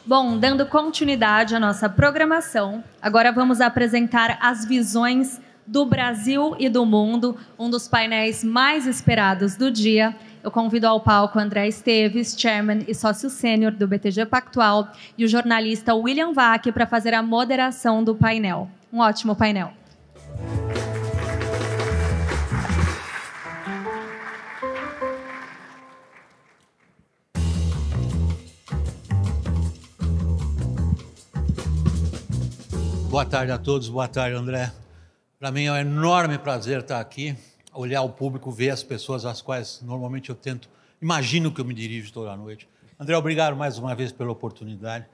Bom, dando continuidade à nossa programação, agora vamos apresentar as visões do Brasil e do mundo, um dos painéis mais esperados do dia. Eu convido ao palco André Esteves, chairman e sócio sênior do BTG Pactual, e o jornalista William Vac para fazer a moderação do painel. Um ótimo painel. Boa tarde a todos, boa tarde, André. Para mim é um enorme prazer estar aqui, olhar o público, ver as pessoas às quais normalmente eu imagino que eu me dirijo toda noite. André, obrigado mais uma vez pela oportunidade.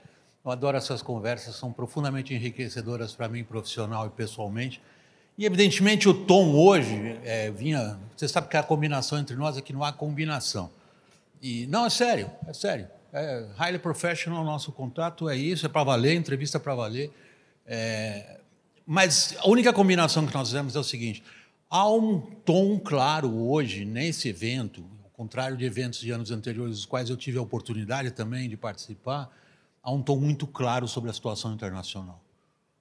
Eu adoro essas conversas, são profundamente enriquecedoras para mim, profissional e pessoalmente. E, evidentemente, o tom hoje vinha... Você sabe que a combinação entre nós é que não há combinação. E não, é sério, é sério. É highly professional o nosso contato, é isso, é para valer, entrevista para valer. Mas a única combinação que nós fizemos é o seguinte: há um tom claro hoje nesse evento, ao contrário de eventos de anos anteriores, dos quais eu tive a oportunidade também de participar, há um tom muito claro sobre a situação internacional.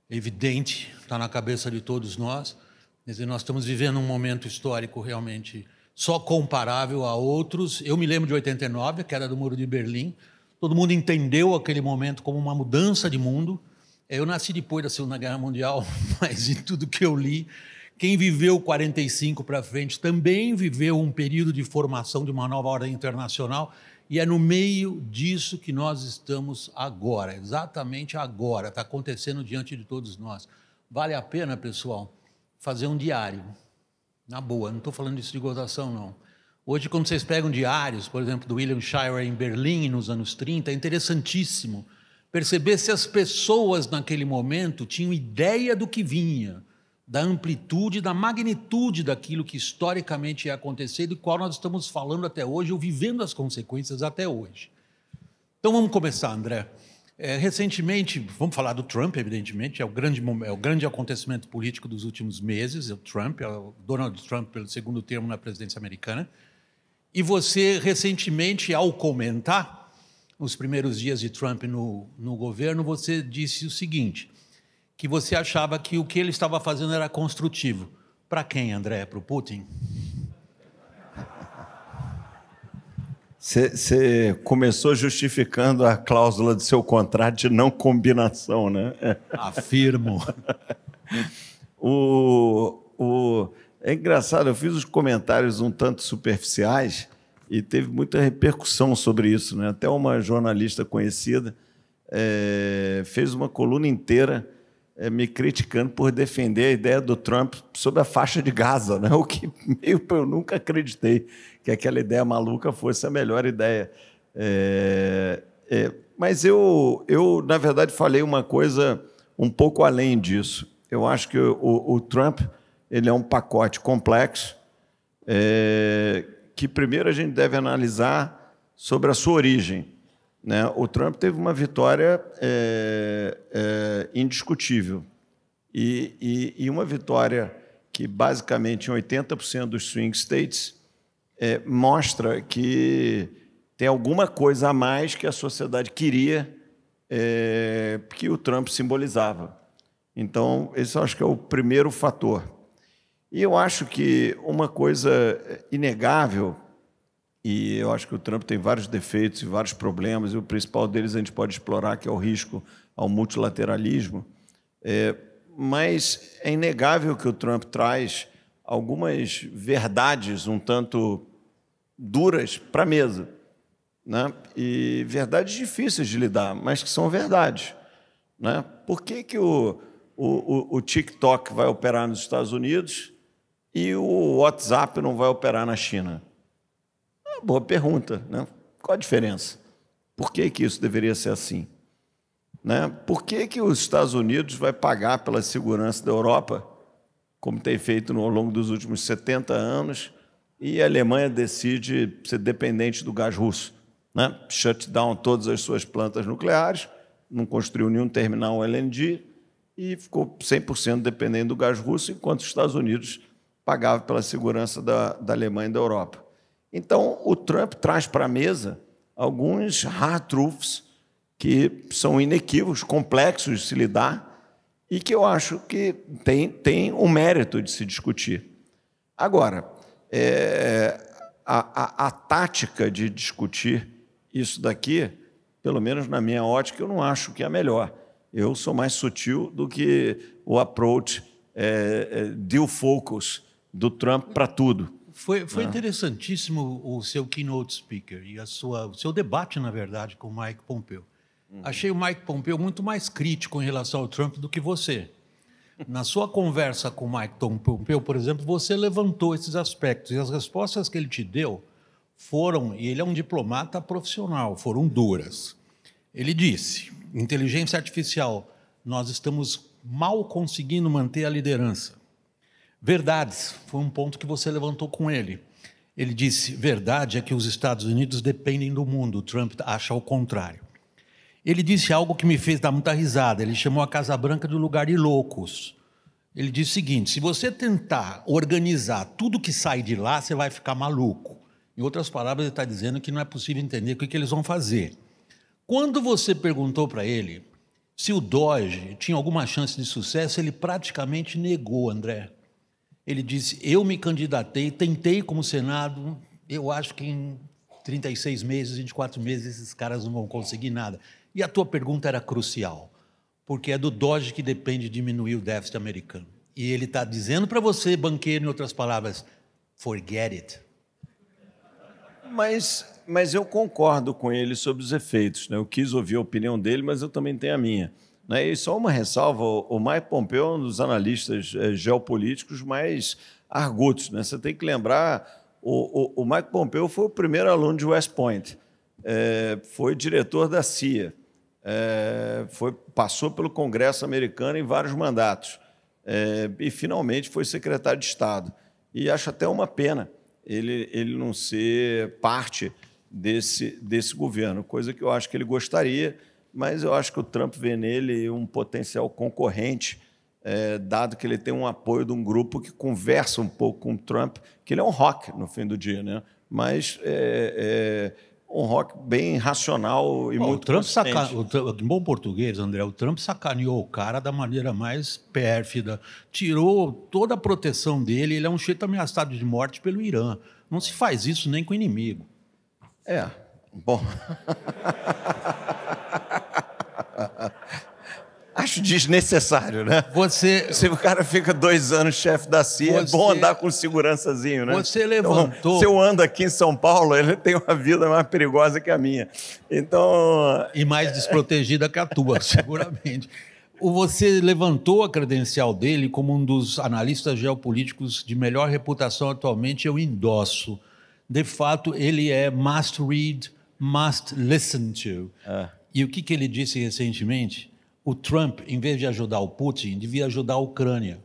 É evidente, está na cabeça de todos nós. Quer dizer, nós estamos vivendo um momento histórico realmente só comparável a outros. Eu me lembro de 89, a queda do Muro de Berlim. Todo mundo entendeu aquele momento como uma mudança de mundo. Eu nasci depois da Segunda Guerra Mundial, mas de tudo que eu li, quem viveu 45 para frente também viveu um período de formação de uma nova ordem internacional, e é no meio disso que nós estamos agora, exatamente agora, está acontecendo diante de todos nós. Vale a pena, pessoal, fazer um diário, na boa, não estou falando disso de gozação, não. Hoje, quando vocês pegam diários, por exemplo, do William Shirer em Berlim, nos anos 30, é interessantíssimo perceber se as pessoas naquele momento tinham ideia do que vinha, da amplitude, da magnitude daquilo que historicamente ia acontecer e do qual nós estamos falando até hoje, ou vivendo as consequências até hoje. Então vamos começar, André. Recentemente, vamos falar do Trump, evidentemente, é o grande acontecimento político dos últimos meses, o Donald Trump pelo segundo termo na presidência americana. E você, recentemente, ao comentar nos primeiros dias de Trump no governo, você disse o seguinte, que você achava que o que ele estava fazendo era construtivo. Para quem, André? Para o Putin? Você começou justificando a cláusula do seu contrato de não combinação, né? Afirmo. É engraçado, eu fiz os comentários um tanto superficiais, e teve muita repercussão sobre isso, né? Até uma jornalista conhecida fez uma coluna inteira me criticando por defender a ideia do Trump sobre a faixa de Gaza, né? O que eu nunca acreditei que aquela ideia maluca fosse a melhor ideia. Mas eu, na verdade, falei uma coisa um pouco além disso. Eu acho que o Trump ele é um pacote complexo, que primeiro a gente deve analisar sobre a sua origem, né? O Trump teve uma vitória indiscutível e uma vitória que, basicamente, em 80% dos swing states, mostra que tem alguma coisa a mais que a sociedade queria que o Trump simbolizava. Então, esse eu acho que é o primeiro fator. E eu acho que uma coisa inegável, e eu acho que o Trump tem vários defeitos e vários problemas, e o principal deles a gente pode explorar, que é o risco ao multilateralismo, mas é inegável que o Trump traz algumas verdades um tanto duras para a mesa, né? E verdades difíceis de lidar, mas que são verdades, né? Por que o TikTok vai operar nos Estados Unidos e o WhatsApp não vai operar na China? Boa pergunta, né? Qual a diferença? Por que isso deveria ser assim? Né? Por que os Estados Unidos vai pagar pela segurança da Europa, como tem feito ao longo dos últimos 70 anos, e a Alemanha decide ser dependente do gás russo, né? Shut down todas as suas plantas nucleares não construiu nenhum terminal LNG e ficou 100% dependendo do gás russo, enquanto os Estados Unidos pagavam pela segurança da Alemanha e da Europa. Então, o Trump traz para a mesa alguns hard truths que são inequívocos, complexos de se lidar e que eu acho que tem o mérito de se discutir. Agora, a tática de discutir isso daqui, pelo menos na minha ótica, eu não acho que é a melhor. Eu sou mais sutil do que o approach deal focus do Trump para tudo. Foi interessantíssimo o seu keynote speaker e o seu debate, na verdade, com o Mike Pompeo. Achei o Mike Pompeo muito mais crítico em relação ao Trump do que você. Na sua conversa com o Mike Pompeo, por exemplo, você levantou esses aspectos e as respostas que ele te deu foram, e ele é um diplomata profissional, foram duras. Ele disse, inteligência artificial, nós estamos mal conseguindo manter a liderança. Verdades, foi um ponto que você levantou com ele. Ele disse, verdade é que os Estados Unidos dependem do mundo, o Trump acha o contrário. Ele disse algo que me fez dar muita risada, ele chamou a Casa Branca de lugar de loucos. Ele disse o seguinte, se você tentar organizar tudo que sai de lá, você vai ficar maluco. Em outras palavras, ele está dizendo que não é possível entender o que eles vão fazer. Quando você perguntou para ele se o Doge tinha alguma chance de sucesso, ele praticamente negou, André. Ele disse, eu me candidatei, tentei como Senado, eu acho que em 36 meses, 24 meses, esses caras não vão conseguir nada. E a tua pergunta era crucial, porque é do Doge que depende diminuir o déficit americano. E ele está dizendo para você, banqueiro, em outras palavras, forget it. Mas eu concordo com ele sobre os efeitos, né? Eu quis ouvir a opinião dele, mas eu também tenho a minha. E só uma ressalva, o Mike Pompeo é um dos analistas geopolíticos mais argutos, né? Você tem que lembrar, o Mike Pompeo foi o primeiro aluno de West Point, foi diretor da CIA, passou pelo Congresso americano em vários mandatos e, finalmente, foi secretário de Estado. E acho até uma pena ele não ser parte desse governo, coisa que eu acho que ele gostaria, mas eu acho que o Trump vê nele um potencial concorrente, dado que ele tem um apoio de um grupo que conversa um pouco com o Trump, que ele é um rock no fim do dia, né? Mas um rock bem racional e muito consistente. Em bom português, André, o Trump sacaneou o cara da maneira mais pérfida, tirou toda a proteção dele, ele é um sujeito ameaçado de morte pelo Irã. Não se faz isso nem com o inimigo. Bom... Acho desnecessário, né? Se o cara fica 2 anos chefe da CIA, é bom andar com segurançazinho, né? Você levantou... Então, se eu ando aqui em São Paulo, ele tem uma vida mais perigosa que a minha. Então... E mais desprotegida que a tua, seguramente. Você levantou a credencial dele como um dos analistas geopolíticos de melhor reputação atualmente, eu endosso. De fato, ele é must read, must listen to. E o que ele disse recentemente? O Trump, em vez de ajudar o Putin, devia ajudar a Ucrânia.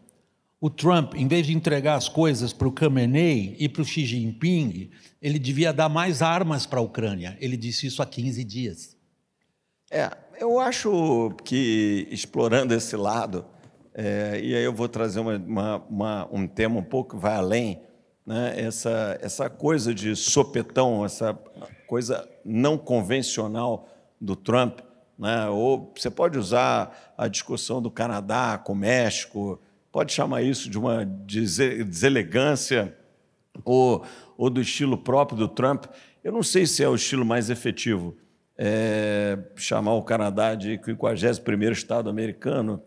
O Trump, em vez de entregar as coisas para o Khamenei e para o Xi Jinping, ele devia dar mais armas para a Ucrânia. Ele disse isso há 15 dias. Eu acho que, explorando esse lado, e aí eu vou trazer um tema um pouco que vai além, né? Essa coisa de sopetão, essa coisa não convencional do Trump, né? Ou você pode usar a discussão do Canadá com o México, pode chamar isso de uma deselegância ou do estilo próprio do Trump. Eu não sei se é o estilo mais efetivo, chamar o Canadá de 51º Estado americano,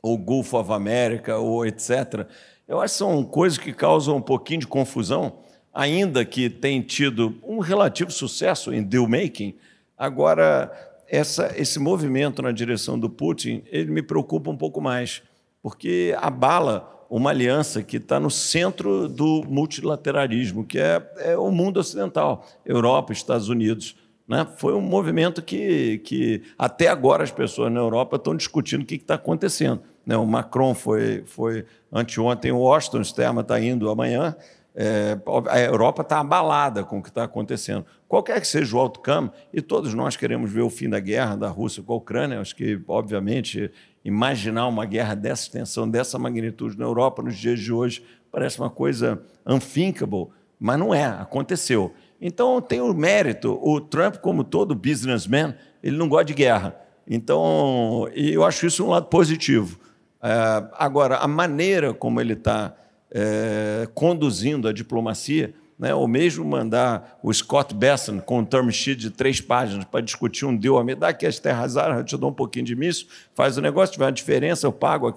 ou Gulf of America, ou etc. Eu acho que são coisas que causam um pouquinho de confusão, ainda que tenha tido um relativo sucesso em deal-making. Agora, esse movimento na direção do Putin, ele me preocupa um pouco mais, porque abala uma aliança que está no centro do multilateralismo, que é o mundo ocidental, Europa, Estados Unidos. Né? Foi um movimento que até agora as pessoas na Europa estão discutindo o que está acontecendo. Né? O Macron foi anteontem em Washington, o Sturman está indo amanhã, A Europa está abalada com o que está acontecendo. Qualquer que seja o outcome, e todos nós queremos ver o fim da guerra da Rússia com a Ucrânia, acho que, obviamente, imaginar uma guerra dessa extensão, dessa magnitude na Europa nos dias de hoje parece uma coisa unthinkable, mas não é, aconteceu. Então, tem o mérito. O Trump, como todo businessman, ele não gosta de guerra. Então, e eu acho isso um lado positivo. Agora, a maneira como ele está conduzindo a diplomacia, né, ou mesmo mandar o Scott Bessent com um term sheet de 3 páginas para discutir um deal, me dá aqui as terras áreas, eu te dou um pouquinho de míssil, faz o negócio, tiver uma diferença, eu pago.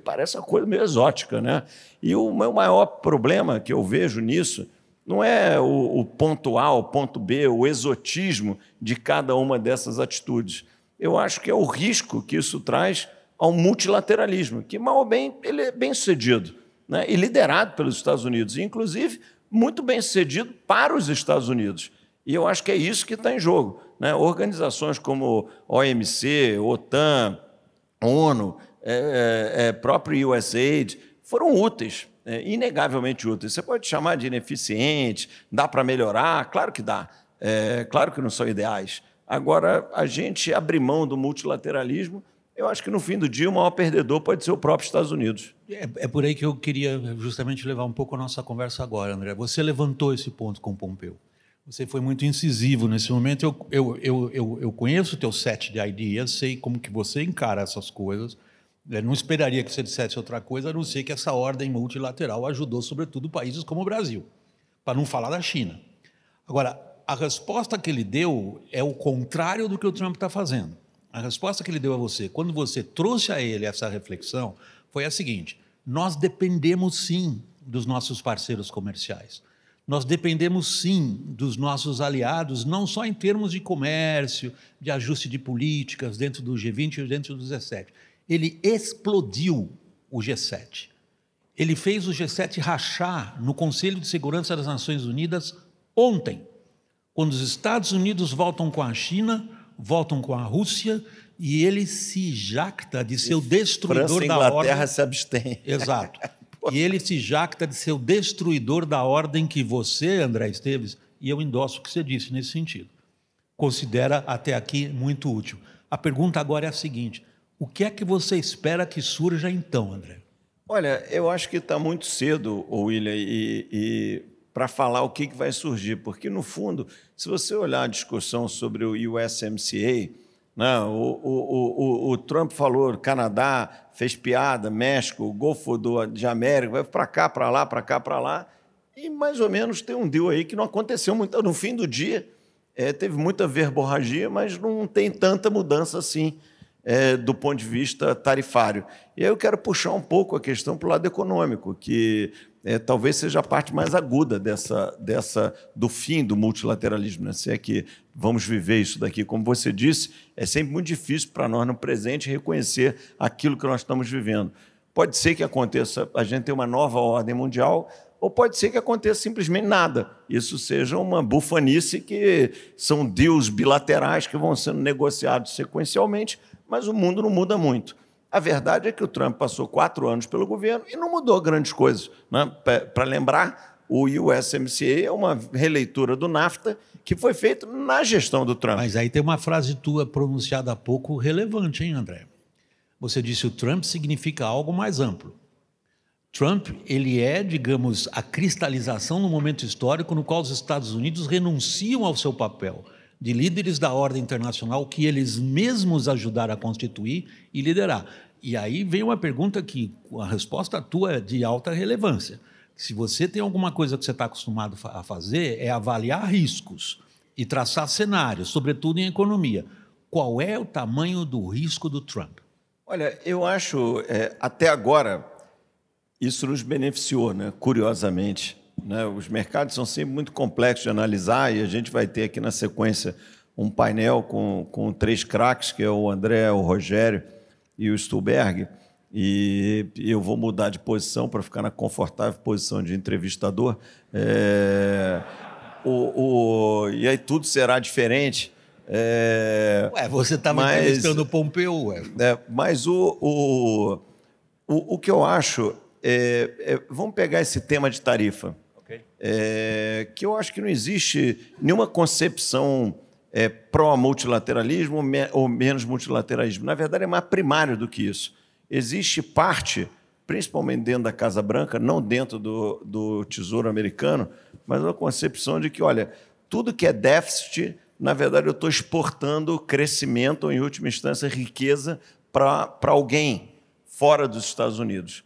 Parece uma coisa meio exótica, né? E o meu maior problema que eu vejo nisso não é o ponto A, o ponto B, o exotismo de cada uma dessas atitudes. Eu acho que é o risco que isso traz ao multilateralismo, que, mal ou bem, ele é bem-sucedido, né? E liderado pelos Estados Unidos, e, inclusive, muito bem-sucedido para os Estados Unidos. E eu acho que é isso que está em jogo, né? Organizações como OMC, OTAN, ONU, próprio USAID, foram úteis, inegavelmente úteis. Você pode chamar de ineficiente, dá para melhorar? Claro que dá. Claro que não são ideais. Agora, a gente abrir mão do multilateralismo, eu acho que, no fim do dia, o maior perdedor pode ser o próprio Estados Unidos. É por aí que eu queria justamente levar um pouco a nossa conversa agora, André. Você levantou esse ponto com o Pompeu. Você foi muito incisivo nesse momento. Eu conheço o teu set de ideias, sei como que você encara essas coisas. Eu não esperaria que você dissesse outra coisa, a não ser que essa ordem multilateral ajudou, sobretudo, países como o Brasil, para não falar da China. Agora, a resposta que ele deu é o contrário do que o Trump está fazendo. A resposta que ele deu a você, quando você trouxe a ele essa reflexão, foi a seguinte: nós dependemos, sim, dos nossos parceiros comerciais. Nós dependemos, sim, dos nossos aliados, não só em termos de comércio, de ajuste de políticas dentro do G20 e dentro do G7. Ele explodiu o G7. Ele fez o G7 rachar no Conselho de Segurança das Nações Unidas ontem, quando os Estados Unidos voltam com a China, voltam com a Rússia, e ele se jacta de ser o destruidor França e da ordem. Inglaterra se abstêm. Exato. E ele se jacta de ser o destruidor da ordem que você, André Esteves, e eu endosso o que você disse nesse sentido, considera até aqui muito útil. A pergunta agora é a seguinte: o que é que você espera que surja então, André? Olha, eu acho que está muito cedo, William, para falar o que vai surgir, porque, no fundo, se você olhar a discussão sobre o USMCA, né, o Trump falou, Canadá fez piada, México, o Golfo de América, vai para cá, para lá, para cá, para lá, e mais ou menos tem um deal aí que não aconteceu muito. No fim do dia, teve muita verborragia, mas não tem tanta mudança assim do ponto de vista tarifário. E aí eu quero puxar um pouco a questão para o lado econômico, que talvez seja a parte mais aguda do fim do multilateralismo, né? Se é que vamos viver isso daqui. Como você disse, é sempre muito difícil para nós, no presente, reconhecer aquilo que nós estamos vivendo. Pode ser que aconteça, a gente tem uma nova ordem mundial, ou pode ser que aconteça simplesmente nada. Isso seja uma bufanice, que são deals bilaterais que vão sendo negociados sequencialmente, mas o mundo não muda muito. A verdade é que o Trump passou 4 anos pelo governo e não mudou grandes coisas, né? Para lembrar, o USMCA é uma releitura do NAFTA que foi feito na gestão do Trump. Mas aí tem uma frase tua pronunciada há pouco relevante, hein, André? Você disse que o Trump significa algo mais amplo. Trump, ele é, digamos, a cristalização no momento histórico no qual os Estados Unidos renunciam ao seu papel de líderes da ordem internacional que eles mesmos ajudaram a constituir e liderar. E aí vem uma pergunta que a resposta tua é de alta relevância. Se você tem alguma coisa que você está acostumado a fazer, é avaliar riscos e traçar cenários, sobretudo em economia. Qual é o tamanho do risco do Trump? Olha, eu acho, até agora, isso nos beneficiou, né? Curiosamente. Né? Os mercados são sempre muito complexos de analisar, e a gente vai ter aqui na sequência um painel com 3 craques, que é o André, o Rogério e o Stuhlberg, e eu vou mudar de posição para ficar na confortável posição de entrevistador. E aí tudo será diferente. Você estava entrevistando o Pompeu. Mas o que eu acho... vamos pegar esse tema de tarifa. Okay. que eu acho que não existe nenhuma concepção pró-multilateralismo ou menos multilateralismo. Na verdade, é mais primário do que isso. Existe parte, principalmente dentro da Casa Branca, não dentro do Tesouro Americano, mas uma concepção de que, olha, tudo que é déficit, na verdade, eu estou exportando crescimento, ou, em última instância, riqueza para alguém fora dos Estados Unidos.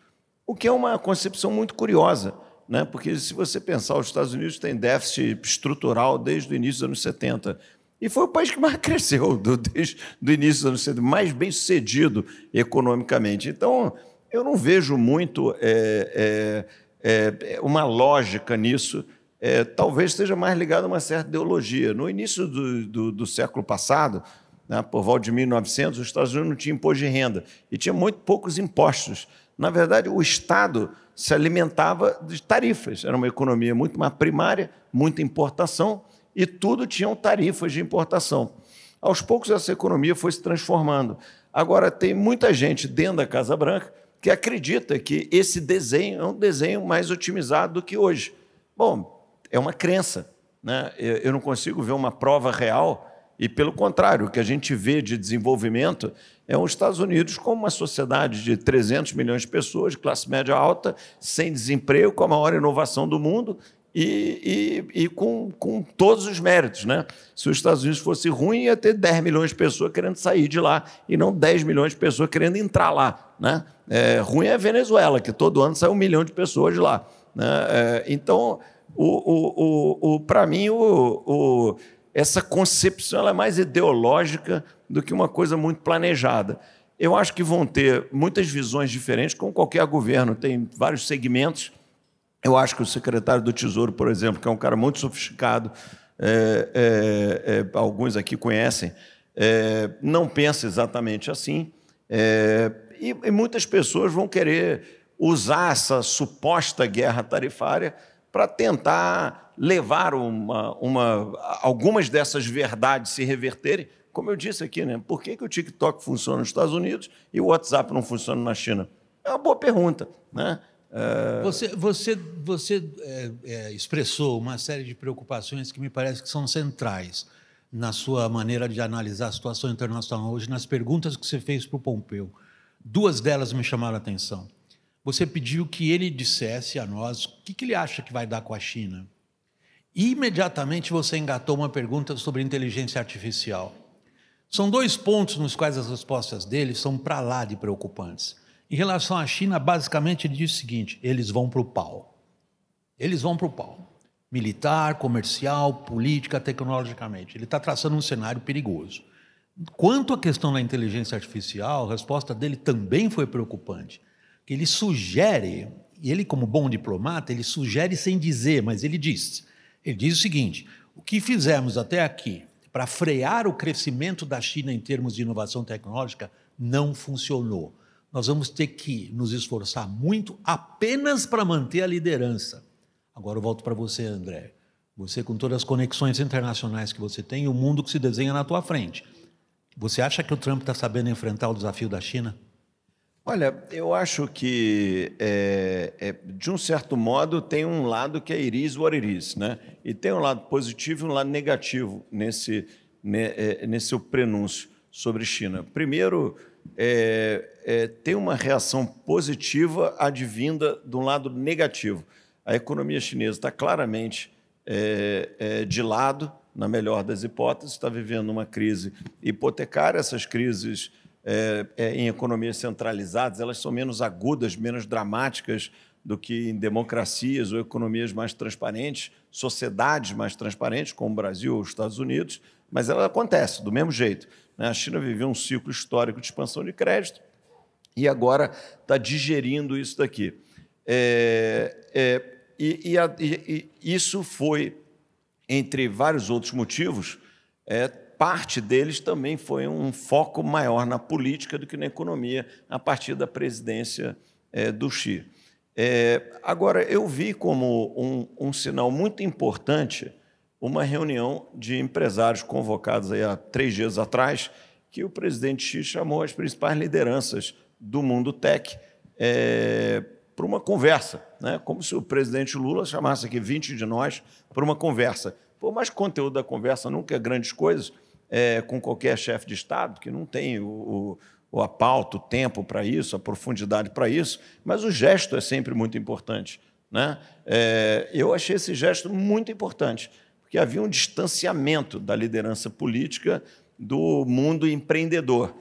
O que é uma concepção muito curiosa, né? Porque, se você pensar, os Estados Unidos têm déficit estrutural desde o início dos anos 70, e foi o país que mais cresceu desde o início dos anos 70, mais bem-sucedido economicamente. Então, eu não vejo muito uma lógica nisso. Talvez esteja mais ligado a uma certa ideologia. No início do século passado, né, por volta de 1900, os Estados Unidos não tinham imposto de renda e tinha muito poucos impostos. Na verdade, o Estado se alimentava de tarifas. Era uma economia muito mais primária, muita importação, e tudo tinham tarifas de importação. Aos poucos, essa economia foi se transformando. Agora, tem muita gente dentro da Casa Branca que acredita que esse desenho é um desenho mais otimizado do que hoje. Bom, é uma crença, né? Eu não consigo ver uma prova real e, pelo contrário, o que a gente vê de desenvolvimento é os Estados Unidos como uma sociedade de 300 milhões de pessoas, de classe média alta, sem desemprego, com a maior inovação do mundo e com todos os méritos, né? Se os Estados Unidos fosse ruim, ia ter 10 milhões de pessoas querendo sair de lá e não 10 milhões de pessoas querendo entrar lá, né? Ruim é a Venezuela, que todo ano sai 1 milhão de pessoas de lá, né? Então, para mim, essa concepção ela é mais ideológica do que uma coisa muito planejada. Eu acho que vão ter muitas visões diferentes, como qualquer governo, tem vários segmentos. Eu acho que o secretário do Tesouro, por exemplo, que é um cara muito sofisticado, alguns aqui conhecem, não pensa exatamente assim, e muitas pessoas vão querer usar essa suposta guerra tarifária para tentar levar algumas dessas verdades se reverterem. Como eu disse aqui, né? Por que o TikTok funciona nos Estados Unidos e o WhatsApp não funciona na China? É uma boa pergunta, né? Você expressou uma série de preocupações que me parece que são centrais na sua maneira de analisar a situação internacional hoje, nas perguntas que você fez para o Pompeu. 2 delas me chamaram a atenção. Você pediu que ele dissesse a nós o que ele acha que vai dar com a China. E, imediatamente, você engatou uma pergunta sobre inteligência artificial. São 2 pontos nos quais as respostas dele são para lá de preocupantes. Em relação à China, basicamente, ele diz o seguinte: eles vão para o pau. Eles vão para o pau. Militar, comercial, política, tecnologicamente. Ele está traçando um cenário perigoso. Quanto à questão da inteligência artificial, a resposta dele também foi preocupante. Ele sugere, e ele, como bom diplomata, ele sugere sem dizer, mas ele diz o seguinte: o que fizemos até aqui para frear o crescimento da China em termos de inovação tecnológica não funcionou. Nós vamos ter que nos esforçar muito apenas para manter a liderança. Agora eu volto para você, André. Você, com todas as conexões internacionais que você tem, e o mundo que se desenha na tua frente. Você acha que o Trump está sabendo enfrentar o desafio da China? Olha, eu acho que, de um certo modo, tem um lado que é it is what it is, né? E tem um lado positivo e um lado negativo nesse seu prenúncio sobre China. Primeiro, tem uma reação positiva advinda de um lado negativo. A economia chinesa está claramente de lado, na melhor das hipóteses, está vivendo uma crise hipotecária. Essas crises em economias centralizadas, elas são menos agudas, menos dramáticas do que em democracias ou economias mais transparentes, sociedades mais transparentes, como o Brasil ou os Estados Unidos, mas ela acontece do mesmo jeito. A China viveu um ciclo histórico de expansão de crédito e agora está digerindo isso daqui. Isso foi, entre vários outros motivos, parte deles também foi um foco maior na política do que na economia, a partir da presidência do Xi. Agora, eu vi como um sinal muito importante uma reunião de empresários convocados aí há 3 dias atrás, que o presidente Xi chamou as principais lideranças do mundo tech para uma conversa, né? Como se o presidente Lula chamasse aqui 20 de nós para uma conversa. Por mais que o conteúdo da conversa nunca é grandes coisas, com qualquer chefe de Estado, que não tem a pauta, o tempo para isso, a profundidade para isso, mas o gesto é sempre muito importante, né? Eu achei esse gesto muito importante, porque havia um distanciamento da liderança política do mundo empreendedor,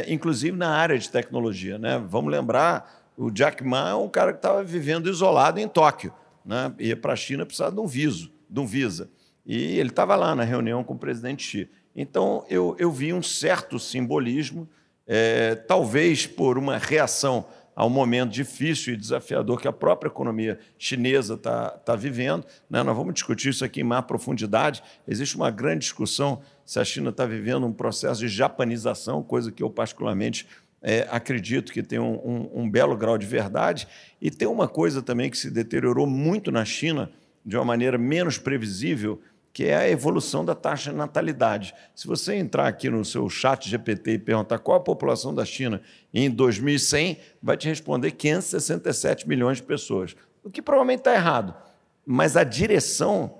inclusive na área de tecnologia, né? Vamos lembrar, o Jack Ma é um cara que estava vivendo isolado em Tóquio, né? Ia para a China precisava de um visa. E ele estava lá na reunião com o presidente Xi. Então, eu vi um certo simbolismo, talvez por uma reação ao momento difícil e desafiador que a própria economia chinesa está vivendo, né? Nós vamos discutir isso aqui em mais profundidade. Existe uma grande discussão se a China está vivendo um processo de japanização, coisa que eu particularmente acredito que tem um belo grau de verdade. E tem uma coisa também que se deteriorou muito na China, de uma maneira menos previsível, que é a evolução da taxa de natalidade. Se você entrar aqui no seu chat GPT e perguntar qual a população da China em 2100, vai te responder 567 milhões de pessoas, o que provavelmente está errado, mas a direção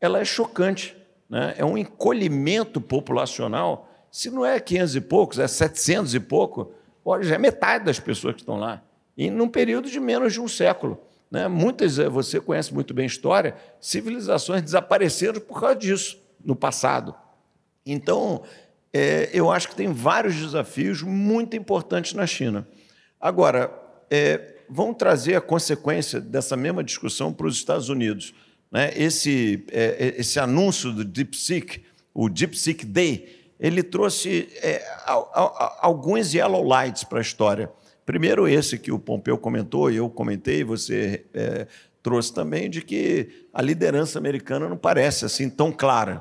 ela é chocante, né? É um encolhimento populacional. Se não é 500 e poucos, é 700 e pouco, olha, já é metade das pessoas que estão lá, e num período de menos de um século. Né? Muitas, você conhece muito bem a história, civilizações desapareceram por causa disso no passado. Então, eu acho que tem vários desafios muito importantes na China. Agora, vamos trazer a consequência dessa mesma discussão para os Estados Unidos. Né? Esse anúncio do DeepSeek, o DeepSeek Day, ele trouxe alguns yellow lights para a história. Primeiro, esse que o Pompeu comentou, e eu comentei, você trouxe também, de que a liderança americana não parece assim tão clara.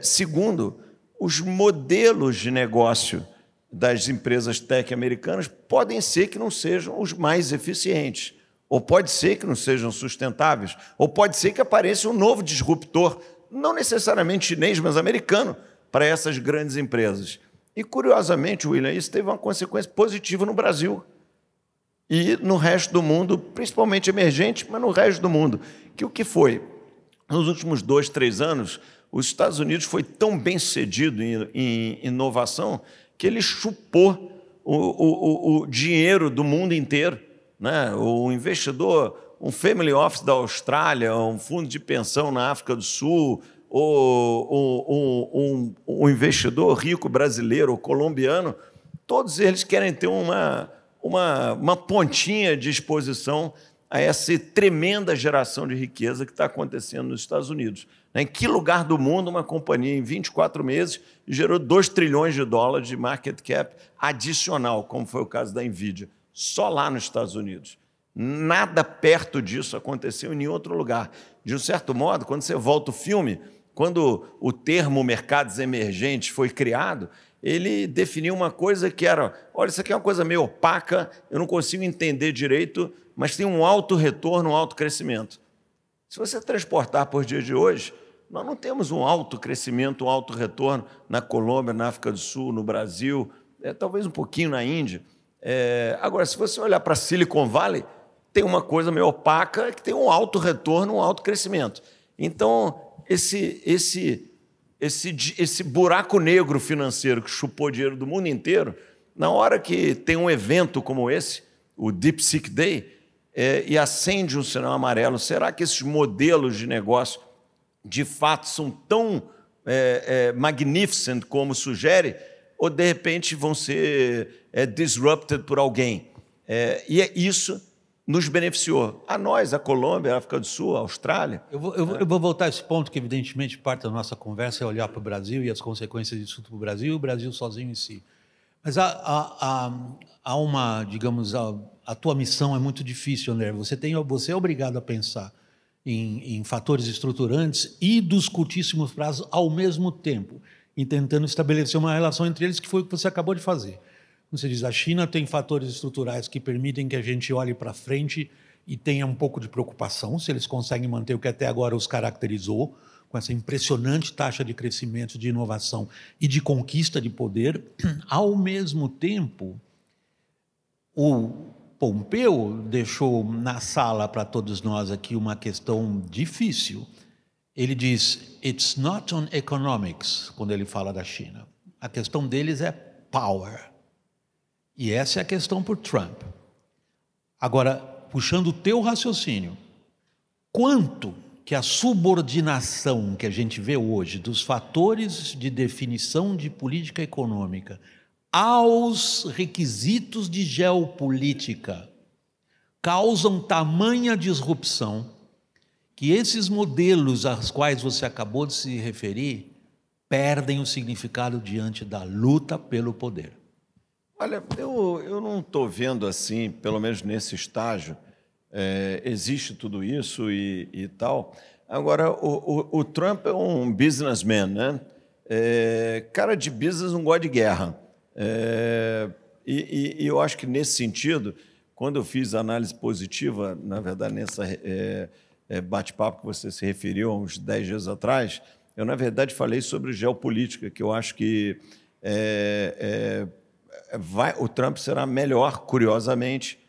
Segundo, os modelos de negócio das empresas tech americanas podem ser que não sejam os mais eficientes, ou pode ser que não sejam sustentáveis, ou pode ser que apareça um novo disruptor, não necessariamente chinês, mas americano, para essas grandes empresas. E, curiosamente, William, isso teve uma consequência positiva no Brasil e no resto do mundo, principalmente emergente, mas no resto do mundo. Que o que foi? Nos últimos 2, 3 anos, os Estados Unidos foi tão bem sucedido em inovação que ele chupou o dinheiro do mundo inteiro. Né? O investidor, um family office da Austrália, um fundo de pensão na África do Sul, ou um investidor rico brasileiro ou colombiano, todos eles querem ter uma pontinha de exposição a essa tremenda geração de riqueza que está acontecendo nos Estados Unidos. Em que lugar do mundo uma companhia, em 24 meses, gerou 2 trilhões de dólares de market cap adicional, como foi o caso da NVIDIA? Só lá nos Estados Unidos. Nada perto disso aconteceu em nenhum outro lugar. De um certo modo, quando você volta o filme, quando o termo mercados emergentes foi criado, ele definiu uma coisa que era, olha, isso aqui é uma coisa meio opaca, eu não consigo entender direito, mas tem um alto retorno, um alto crescimento. Se você transportar por dia de hoje, nós não temos um alto crescimento, um alto retorno na Colômbia, na África do Sul, no Brasil, talvez um pouquinho na Índia. Agora, se você olhar para Silicon Valley, tem uma coisa meio opaca que tem um alto retorno, um alto crescimento. Então, esse buraco negro financeiro que chupou dinheiro do mundo inteiro, na hora que tem um evento como esse, o DeepSeek Day, e acende um sinal amarelo, será que esses modelos de negócio de fato são tão magnificent como sugere, ou de repente vão ser disrupted por alguém? E isso nos beneficiou. A nós, a Colômbia, a África do Sul, a Austrália. Eu vou voltar a esse ponto, que evidentemente parte da nossa conversa é olhar para o Brasil e as consequências disso para o Brasil e o Brasil sozinho em si. Mas há uma, digamos, a tua missão é muito difícil, André. Você é obrigado a pensar em fatores estruturantes e dos curtíssimos prazos ao mesmo tempo, e tentando estabelecer uma relação entre eles, que foi o que você acabou de fazer. Você diz, a China tem fatores estruturais que permitem que a gente olhe para frente e tenha um pouco de preocupação se eles conseguem manter o que até agora os caracterizou, com essa impressionante taxa de crescimento, de inovação e de conquista de poder. Ao mesmo tempo, Pompeu deixou na sala para todos nós aqui uma questão difícil. Ele diz, it's not on economics, quando ele fala da China. A questão deles é power. E essa é a questão por Trump. Agora, puxando o teu raciocínio, quanto que a subordinação que a gente vê hoje dos fatores de definição de política econômica aos requisitos de geopolítica causam tamanha disrupção que esses modelos aos quais você acabou de se referir perdem o significado diante da luta pelo poder. Olha, eu não estou vendo assim, pelo menos nesse estágio, existe tudo isso e tal. Agora, o Trump é um businessman, né? Cara de business não gosta de guerra. E eu acho que, nesse sentido, quando eu fiz a análise positiva, na verdade, nessa bate-papo que você se referiu há uns 10 dias atrás, eu, na verdade, falei sobre geopolítica, que eu acho que o Trump será melhor, curiosamente,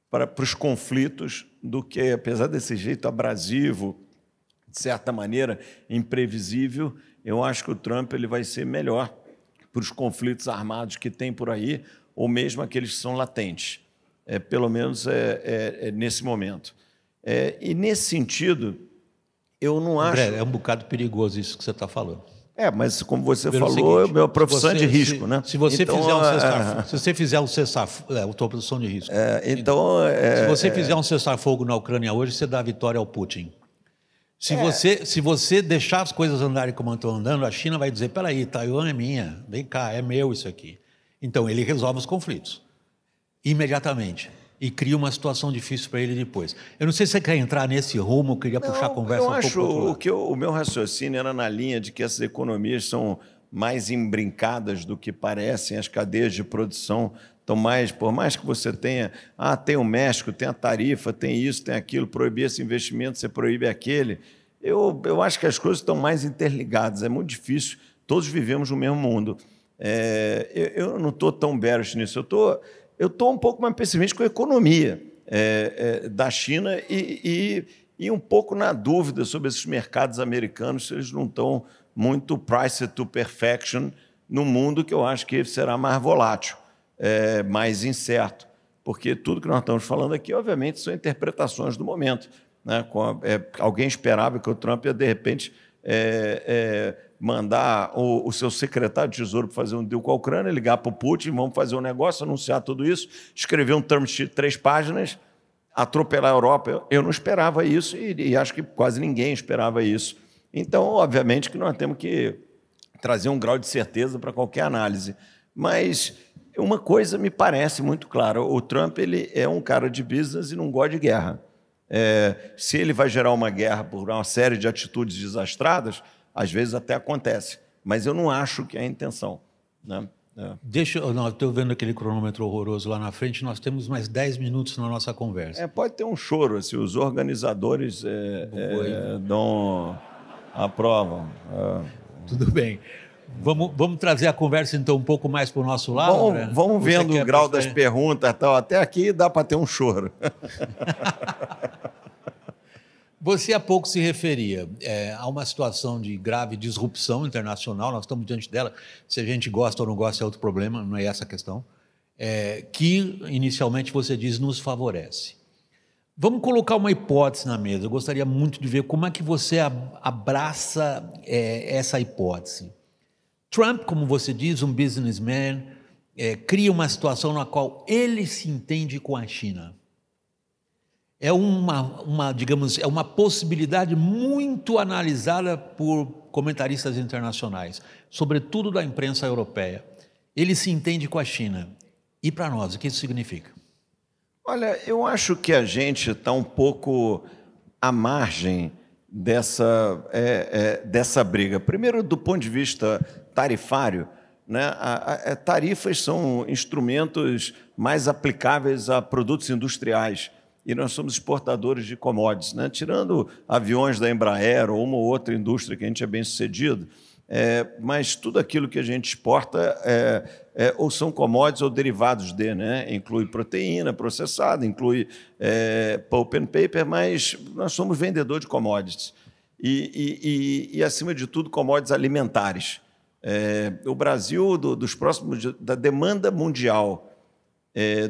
para os conflitos do que, apesar desse jeito abrasivo, de certa maneira, imprevisível, eu acho que o Trump ele vai ser melhor para os conflitos armados que tem por aí, ou mesmo aqueles que são latentes, pelo menos nesse momento. E, nesse sentido, eu não acho... André, é um bocado perigoso isso que você está falando. Mas, como você falou, é uma profissão de risco, né? Se você fizer um cessar-fogo, tua profissão de risco. Se você fizer um cessar-fogo na Ucrânia hoje, você dá a vitória ao Putin. Se você deixar as coisas andarem como estão andando, a China vai dizer, peraí, Taiwan é minha, vem cá, é meu isso aqui. Então, ele resolve os conflitos imediatamente e cria uma situação difícil para ele depois. Eu não sei se você quer entrar nesse rumo, eu queria puxar a conversa um pouco. O meu raciocínio era na linha de que essas economias são mais embrincadas do que parecem, as cadeias de produção estão mais, por mais que você tenha, tem o México, tem a tarifa, tem isso, tem aquilo, proibir esse investimento, você proíbe aquele. Eu acho que as coisas estão mais interligadas, é muito difícil, todos vivemos no mesmo mundo. Eu não estou tão bearish nisso, eu estou um pouco mais pessimista com a economia da China e um pouco na dúvida sobre esses mercados americanos, se eles não estão muito priced to perfection no mundo que eu acho que será mais volátil, mais incerto, porque tudo que nós estamos falando aqui, obviamente, são interpretações do momento, né? Alguém esperava que o Trump ia, de repente, mandar o seu secretário de Tesouro para fazer um deal com a Ucrânia, ligar para o Putin, vamos fazer um negócio, anunciar tudo isso, escrever um term sheet de 3 páginas, atropelar a Europa. Eu não esperava isso e acho que quase ninguém esperava isso. Então, obviamente, que nós temos que trazer um grau de certeza para qualquer análise. Mas uma coisa me parece muito clara, o Trump ele é um cara de business e não gosta de guerra. Se ele vai gerar uma guerra por uma série de atitudes desastradas, às vezes até acontece, mas eu não acho que é a intenção, né? Estou vendo aquele cronômetro horroroso lá na frente, nós temos mais 10 minutos na nossa conversa. Pode ter um choro, se os organizadores aprovam. Tudo bem. Vamos trazer a conversa, então, um pouco mais para o nosso lado? Vamos vendo o grau das perguntas. Tal. Até aqui dá para ter um choro. Você há pouco se referia a uma situação de grave disrupção internacional, nós estamos diante dela, se a gente gosta ou não gosta é outro problema, não é essa a questão, que inicialmente você diz nos favorece. Vamos colocar uma hipótese na mesa, eu gostaria muito de ver como é que você abraça essa hipótese. Trump, como você diz, um businessman, cria uma situação na qual ele se entende com a China. É uma possibilidade muito analisada por comentaristas internacionais, sobretudo da imprensa europeia. Ele se entende com a China. E para nós, o que isso significa? Olha, eu acho que a gente está um pouco à margem dessa briga. Primeiro, do ponto de vista tarifário, né? Tarifas são instrumentos mais aplicáveis a produtos industriais. E nós somos exportadores de commodities, né? Tirando aviões da Embraer ou uma ou outra indústria que a gente é bem sucedido, mas tudo aquilo que a gente exporta ou são commodities ou derivados de, né? Inclui proteína processada, inclui pulp and paper, mas nós somos vendedor de commodities. E, acima de tudo, commodities alimentares. O Brasil, da demanda mundial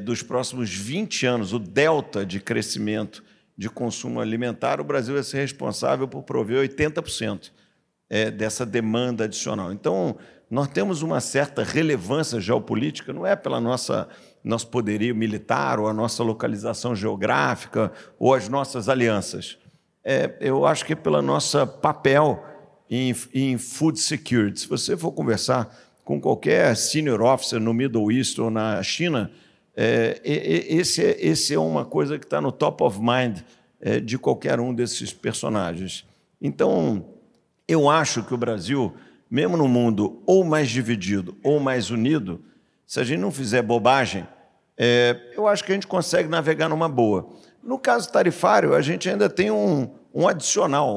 dos próximos 20 anos, o delta de crescimento de consumo alimentar, o Brasil vai ser responsável por prover 80% dessa demanda adicional. Então, nós temos uma certa relevância geopolítica, não é pela nosso poderio militar ou a nossa localização geográfica ou as nossas alianças. Eu acho que é pelo nosso papel em food security. Se você for conversar com qualquer senior officer no Middle East ou na China, esse é uma coisa que está no top of mind de qualquer um desses personagens. Então, eu acho que o Brasil, mesmo no mundo ou mais dividido ou mais unido, se a gente não fizer bobagem, eu acho que a gente consegue navegar numa boa. No caso tarifário, a gente ainda tem um adicional,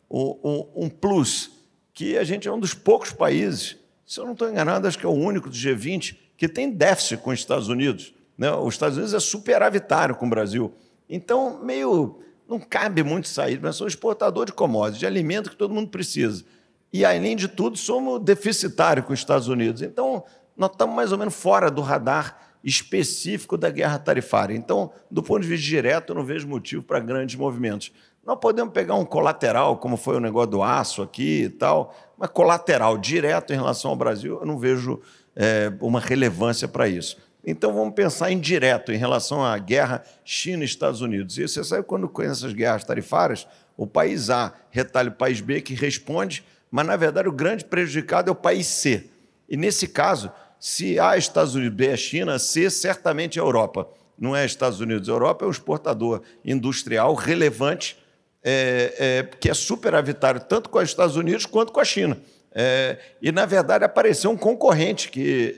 um plus, que a gente é um dos poucos países, se eu não estou enganado, acho que é o único do G20 que tem déficit com os Estados Unidos, né? Os Estados Unidos é superavitário com o Brasil. Então, não cabe muito sair, mas somos exportador de commodities, de alimento que todo mundo precisa. E, além de tudo, somos deficitários com os Estados Unidos. Então, nós estamos mais ou menos fora do radar específico da guerra tarifária. Então, do ponto de vista direto, eu não vejo motivo para grandes movimentos. Nós podemos pegar um colateral, como foi o negócio do aço aqui e tal, mas colateral, direto em relação ao Brasil, eu não vejo uma relevância para isso. Então, vamos pensar em direto, em relação à guerra China-Estados Unidos. E você sabe, quando com essas guerras tarifárias, o país A retalha o país B, que responde, mas, na verdade, o grande prejudicado é o país C. E, nesse caso, se A é Estados Unidos, B é China, C certamente é a Europa. Não é Estados Unidos, a Europa é um exportador industrial relevante, que é superavitário tanto com os Estados Unidos quanto com a China. E, na verdade, apareceu um concorrente, que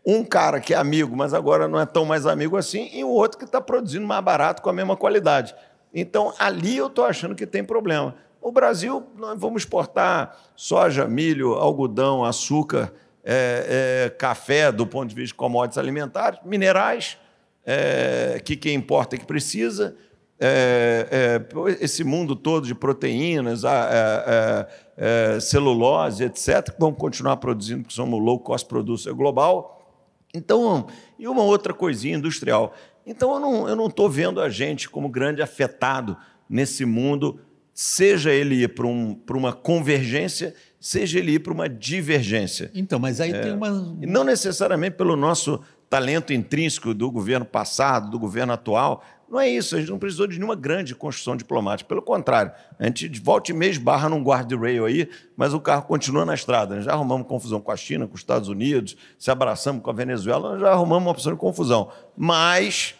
um cara que é amigo, mas agora não é tão mais amigo assim, e o outro que está produzindo mais barato com a mesma qualidade. Então, ali eu estou achando que tem problema. O Brasil, nós vamos exportar soja, milho, algodão, açúcar, café, do ponto de vista de commodities alimentares, minerais, que quem importa é que precisa, esse mundo todo de proteínas, celulose, etc., que vamos continuar produzindo, porque somos low cost producer global. Então, e uma outra coisinha industrial. Então, eu não estou vendo a gente como grande afetado nesse mundo, seja ele ir para uma convergência, seja ele ir para uma divergência. Então, mas aí tem uma... E não necessariamente pelo nosso talento intrínseco do governo passado, do governo atual. Não é isso, a gente não precisou de nenhuma grande construção diplomática. Pelo contrário, a gente de volta e meia esbarra num guardrail aí, mas o carro continua na estrada. Nós já arrumamos confusão com a China, com os Estados Unidos, se abraçamos com a Venezuela, nós já arrumamos uma opção de confusão. Mas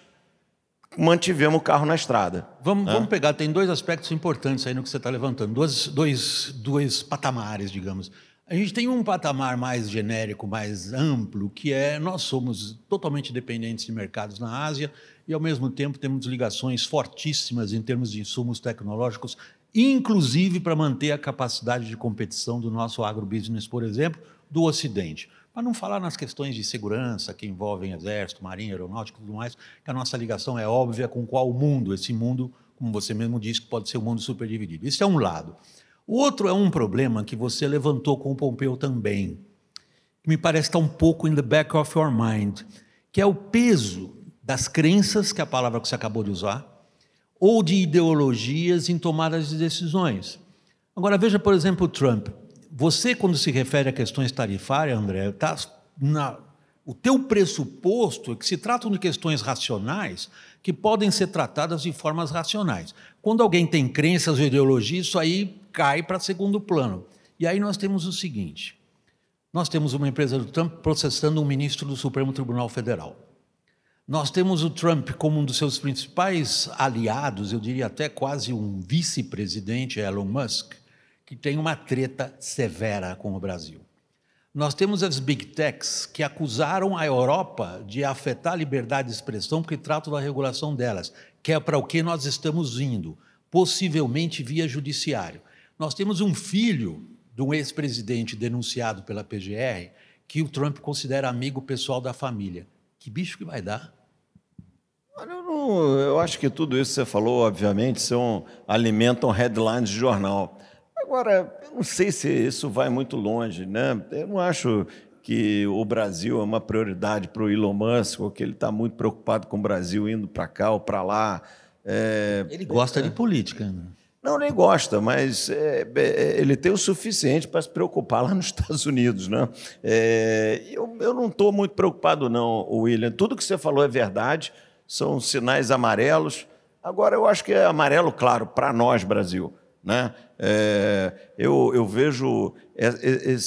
mantivemos o carro na estrada. Vamos pegar, tem dois aspectos importantes aí no que você está levantando, dois patamares, digamos. A gente tem um patamar mais genérico, mais amplo, que nós somos totalmente dependentes de mercados na Ásia e, ao mesmo tempo, temos ligações fortíssimas em termos de insumos tecnológicos, inclusive para manter a capacidade de competição do nosso agrobusiness, por exemplo, do Ocidente. Para não falar nas questões de segurança que envolvem exército, marinha, aeronáutica e tudo mais, que a nossa ligação é óbvia com qual mundo, esse mundo, como você mesmo disse, que pode ser um mundo superdividido. Isso é um lado. O outro é um problema que você levantou com o Pompeu também, que me parece estar um pouco in the back of your mind, que é o peso das crenças, que é a palavra que você acabou de usar, ou de ideologias em tomadas de decisões. Agora, veja, por exemplo, o Trump. Você, quando se refere a questões tarifárias, André, o teu pressuposto é que se tratam de questões racionais que podem ser tratadas de formas racionais. Quando alguém tem crenças ou ideologias, isso aí cai para segundo plano. E aí nós temos o seguinte, nós temos uma empresa do Trump processando um ministro do Supremo Tribunal Federal. Nós temos o Trump como um dos seus principais aliados, eu diria até quase um vice-presidente, Elon Musk, que tem uma treta severa com o Brasil. Nós temos as Big Techs que acusaram a Europa de afetar a liberdade de expressão porque tratam da regulação delas, que é para o que nós estamos indo, possivelmente via judiciário. Nós temos um filho de um ex-presidente denunciado pela PGR que o Trump considera amigo pessoal da família. Que bicho que vai dar? Olha, eu acho que tudo isso que você falou, obviamente, alimentam headlines de jornal. Agora, eu não sei se isso vai muito longe, né? Eu não acho que o Brasil é uma prioridade para o Elon Musk, ou que ele está muito preocupado com o Brasil indo para cá ou para lá. Ele gosta de política, né? Não, nem gosta, mas ele tem o suficiente para se preocupar lá nos Estados Unidos, né? Eu não estou muito preocupado, não, William. Tudo que você falou é verdade, são sinais amarelos. Agora, eu acho que é amarelo, claro, para nós, Brasil, né? Eu vejo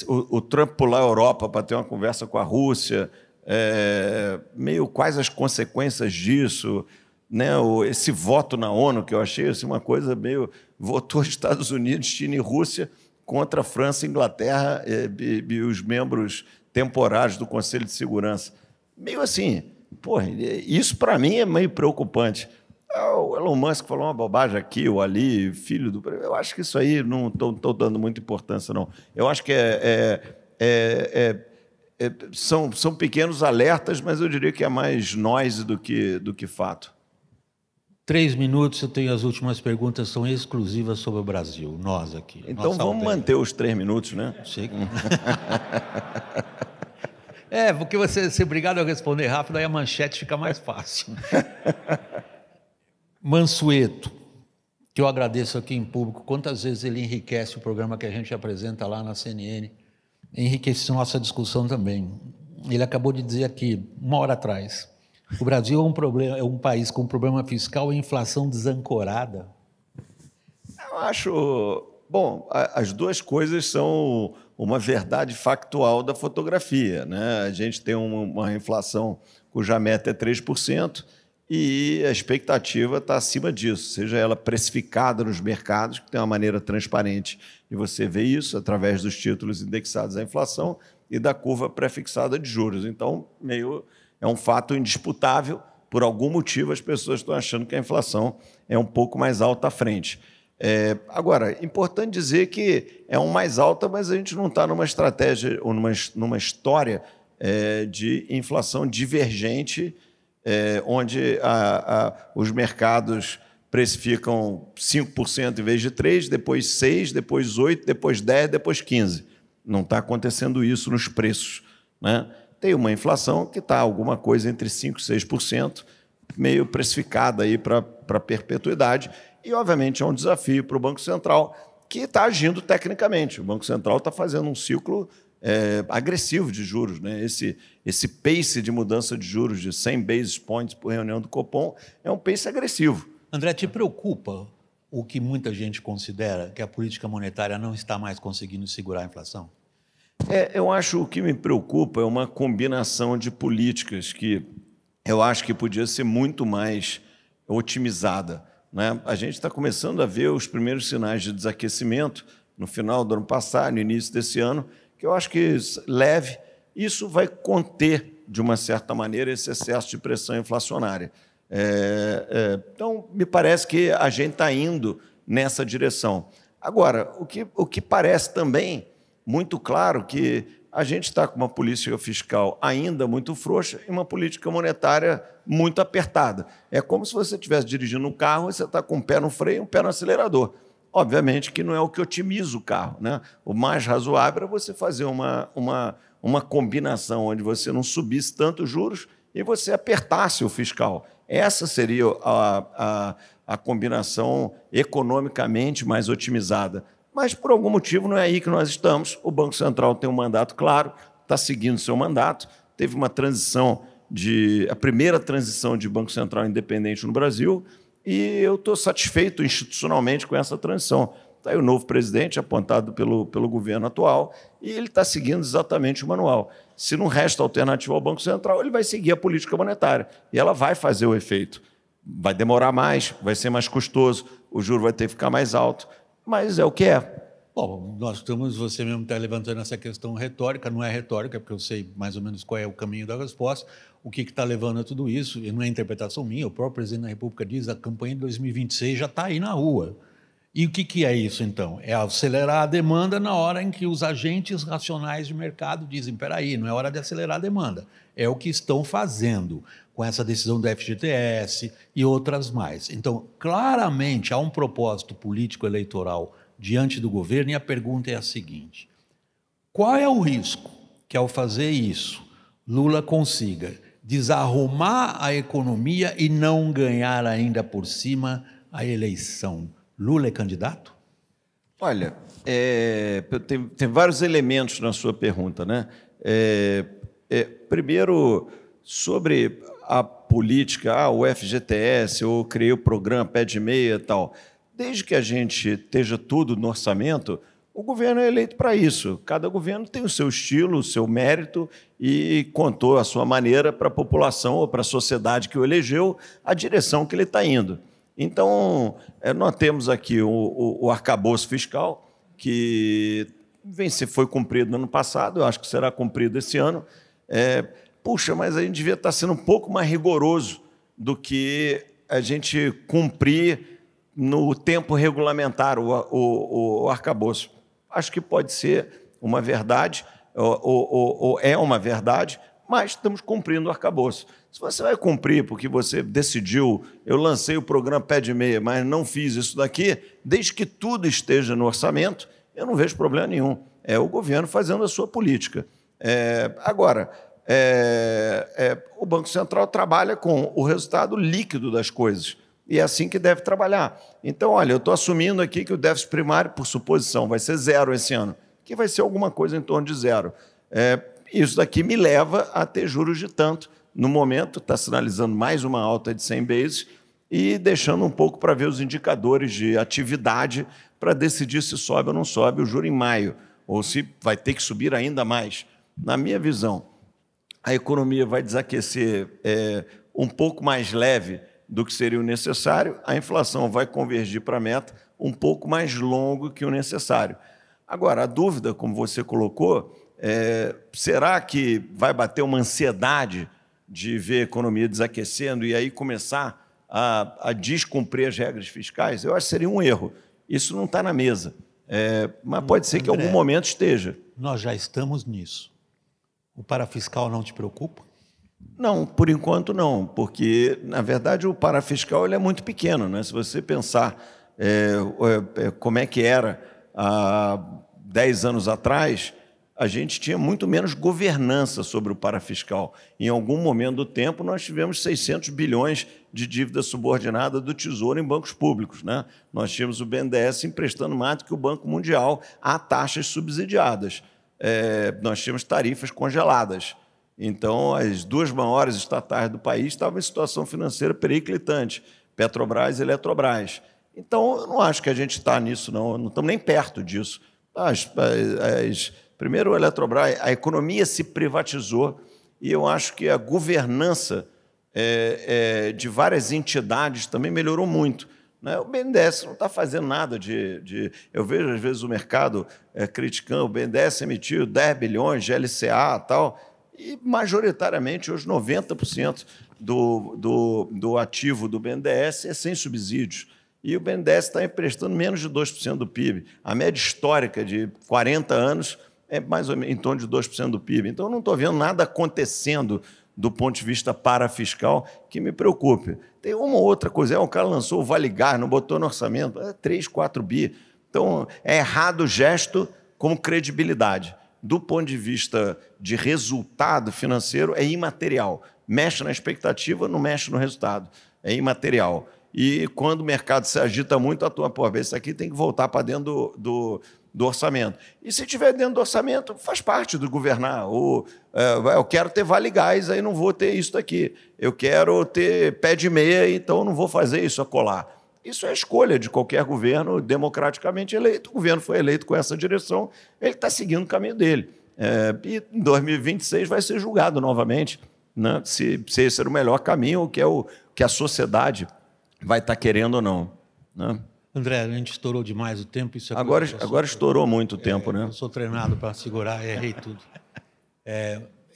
o Trump pular a Europa para ter uma conversa com a Rússia, meio quais as consequências disso, né? Esse voto na ONU, que eu achei assim, uma coisa meio... Votou Estados Unidos, China e Rússia contra a França, Inglaterra e os membros temporários do Conselho de Segurança. Meio assim, porra, isso para mim é meio preocupante. O Elon Musk falou uma bobagem aqui ou ali, filho do... Eu acho que isso aí não estou dando muita importância, não. Eu acho que são pequenos alertas, mas eu diria que é mais noise do que fato. 3 minutos, eu tenho as últimas perguntas, são exclusivas sobre o Brasil, nós aqui. Então vamos manter os 3 minutos, né? Chega. Porque você ser obrigado a responder rápido, aí a manchete fica mais fácil. Mansueto, que eu agradeço aqui em público, quantas vezes ele enriquece o programa que a gente apresenta lá na CNN, enriquece nossa discussão também. Ele acabou de dizer aqui, 1 hora atrás, o Brasil é um país com problema fiscal e inflação desancorada. Eu acho... Bom, as duas coisas são uma verdade factual da fotografia, né? A gente tem uma inflação cuja meta é 3% e a expectativa está acima disso, seja ela precificada nos mercados, que tem uma maneira transparente de você ver isso através dos títulos indexados à inflação e da curva pré-fixada de juros. Então, é um fato indisputável. Por algum motivo, as pessoas estão achando que a inflação é um pouco mais alta à frente. Agora, importante dizer que é um mais alta, mas a gente não está numa estratégia ou numa história de inflação divergente, onde os mercados precificam 5% em vez de 3%, depois 6%, depois 8%, depois 10%, depois 15%. Não está acontecendo isso nos preços, né? Tem uma inflação que está alguma coisa entre 5% e 6%, meio precificada aí para perpetuidade. E, obviamente, é um desafio para o Banco Central, que está agindo tecnicamente. O Banco Central está fazendo um ciclo agressivo de juros, né? Esse pace de mudança de juros de 100 basis points por reunião do Copom é um pace agressivo. André, te preocupa o que muita gente considera que a política monetária não está mais conseguindo segurar a inflação? Eu acho que o que me preocupa é uma combinação de políticas que eu acho que podia ser muito mais otimizada, né? A gente está começando a ver os primeiros sinais de desaquecimento no final do ano passado, no início desse ano, que eu acho que leve, isso vai conter, de uma certa maneira, esse excesso de pressão inflacionária. Então, me parece que a gente está indo nessa direção. Agora, o que parece também muito claro que a gente está com uma política fiscal ainda muito frouxa e uma política monetária muito apertada. É como se você estivesse dirigindo um carro e você está com um pé no freio e um pé no acelerador. Obviamente que não é o que otimiza o carro, né? O mais razoável é você fazer uma combinação onde você não subisse tanto os juros e você apertasse o fiscal. Essa seria a combinação economicamente mais otimizada. Mas, por algum motivo, não é aí que nós estamos. O Banco Central tem um mandato claro, está seguindo seu mandato. Teve uma transição, a primeira transição de Banco Central independente no Brasil, e eu estou satisfeito institucionalmente com essa transição. Está aí o novo presidente, apontado pelo governo atual, e ele está seguindo exatamente o manual. Se não resta alternativa ao Banco Central, ele vai seguir a política monetária, e ela vai fazer o efeito. Vai demorar mais, vai ser mais custoso, o juro vai ter que ficar mais alto, mas é o que é. Bom, você mesmo está levantando essa questão retórica, não é retórica, porque eu sei mais ou menos qual é o caminho da resposta, o que está levando a tudo isso, e não é interpretação minha, o próprio presidente da República diz que a campanha de 2026 já está aí na rua. E o que é isso, então? É acelerar a demanda na hora em que os agentes racionais de mercado dizem, espera aí, não é hora de acelerar a demanda. É o que estão fazendo com essa decisão do FGTS e outras mais. Então, claramente, há um propósito político-eleitoral diante do governo, e a pergunta é a seguinte: qual é o risco que, ao fazer isso, Lula consiga desarrumar a economia e não ganhar ainda por cima a eleição? Lula é candidato? Olha, tem vários elementos na sua pergunta, né? Primeiro, sobre a política, o FGTS, eu criei o programa Pé de Meia e tal. Desde que a gente esteja tudo no orçamento, o governo é eleito para isso. Cada governo tem o seu estilo, o seu mérito e contou a sua maneira para a população ou para a sociedade que o elegeu a direção que ele está indo. Então, nós temos aqui o arcabouço fiscal, que foi cumprido no ano passado, eu acho que será cumprido esse ano. Puxa, mas a gente devia estar sendo um pouco mais rigoroso do que a gente cumprir no tempo regulamentar o arcabouço. Acho que pode ser uma verdade, ou é uma verdade, mas estamos cumprindo o arcabouço. Se você vai cumprir porque você decidiu, eu lancei o programa Pé de Meia, mas não fiz isso daqui, desde que tudo esteja no orçamento, eu não vejo problema nenhum. É o governo fazendo a sua política. Agora, o Banco Central trabalha com o resultado líquido das coisas, e é assim que deve trabalhar. Então, olha, eu estou assumindo aqui que o déficit primário, por suposição, vai ser 0 esse ano, que vai ser alguma coisa em torno de 0. Isso daqui me leva a ter juros de tanto. No momento, está sinalizando mais uma alta de 100 bases e deixando um pouco para ver os indicadores de atividade para decidir se sobe ou não sobe o juro em maio, ou se vai ter que subir ainda mais. Na minha visão, a economia vai desaquecer um pouco mais leve do que seria o necessário, a inflação vai convergir para a meta um pouco mais longo que o necessário. Agora, a dúvida, como você colocou, será que vai bater uma ansiedade de ver a economia desaquecendo e aí começar a descumprir as regras fiscais? Eu acho que seria um erro. Isso não está na mesa. Mas pode ser que em algum momento esteja. Nós já estamos nisso. O parafiscal não te preocupa? Não, por enquanto não, porque, na verdade, o parafiscal ele é muito pequeno, né? Se você pensar como é que era há 10 anos atrás, a gente tinha muito menos governança sobre o parafiscal. Em algum momento do tempo, nós tivemos 600 bilhões de dívida subordinada do Tesouro em bancos públicos, né? Nós tínhamos o BNDES emprestando mais do que o Banco Mundial a taxas subsidiadas. Nós tínhamos tarifas congeladas. Então, as duas maiores estatais do país estavam em situação financeira periclitante, Petrobras e Eletrobras. Então, eu não acho que a gente está nisso, não estamos nem perto disso. Primeiro, a Eletrobras, a economia se privatizou e eu acho que a governança de várias entidades também melhorou muito. Né? O BNDES não está fazendo nada Eu vejo, às vezes, o mercado criticando. O BNDES emitiu 10 bilhões de LCA e tal, e, majoritariamente, hoje, 90% do ativo do BNDES é sem subsídios. E o BNDES está emprestando menos de 2% do PIB. A média histórica de 40 anos é mais ou menos em torno de 2% do PIB. Então, eu não estou vendo nada acontecendo do ponto de vista parafiscal que me preocupe. Tem uma outra coisa. O cara lançou o Vale Gás, não botou no orçamento, 3, 4 bi. Então, é errado o gesto como credibilidade. Do ponto de vista de resultado financeiro, é imaterial. Mexe na expectativa, não mexe no resultado. É imaterial. E quando o mercado se agita muito, a turma, isso aqui tem que voltar para dentro do orçamento. E se estiver dentro do orçamento, faz parte do governar. Eu quero ter Vale Gás, aí não vou ter isso daqui. Eu quero ter Pé de Meia, então não vou fazer isso acolá. Isso é a escolha de qualquer governo democraticamente eleito. O governo foi eleito com essa direção, ele está seguindo o caminho dele. E em 2026 vai ser julgado novamente, né, se esse era o melhor caminho, ou que a sociedade vai estar querendo ou não. Né? André, a gente estourou demais o tempo. Isso agora estourou muito o tempo, né? Eu sou treinado para segurar, errei tudo.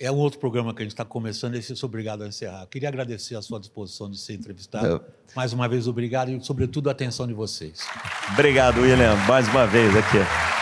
É um outro programa que a gente está começando, e sou obrigado a encerrar. Queria agradecer a sua disposição de ser entrevistado. Mais uma vez, obrigado e, sobretudo, a atenção de vocês. Obrigado, William, mais uma vez aqui.